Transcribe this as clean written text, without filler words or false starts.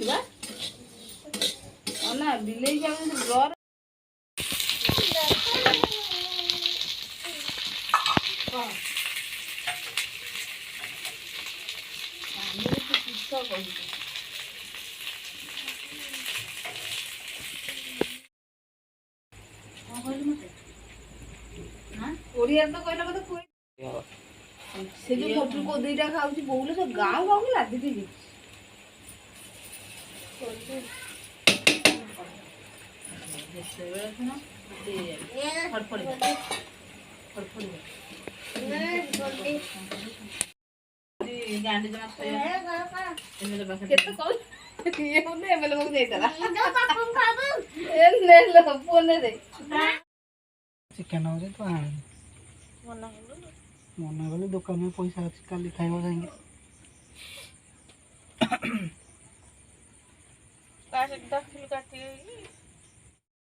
ବା ନା ବିଲେଇ ଯାଉଛନ୍ତି ଡର ଓଡ଼ିଆରେ ତ କହିଲା ମତେ ସେ ଯୋଉ କୋଠରୁ କୋଉ ଦିଟା ଖାଉଛି ବୋଉଲେ ସେ ଗାଁ ଗାଁକୁ ଲାଦି ଦେଇଛି କେତେ କହୁଛି ଇଏ ବୋଧେ ଏମଏଲଏ ପାଖକୁ ଯାଇଥିଲା ଚିକେନ ହଉଛି ତୁ ଆଣି ମନା କଲି ଦୋକାନରେ ପଇସା ଅଛି କାଲି ଖାଇବ ଯାଇକି କାଟିକି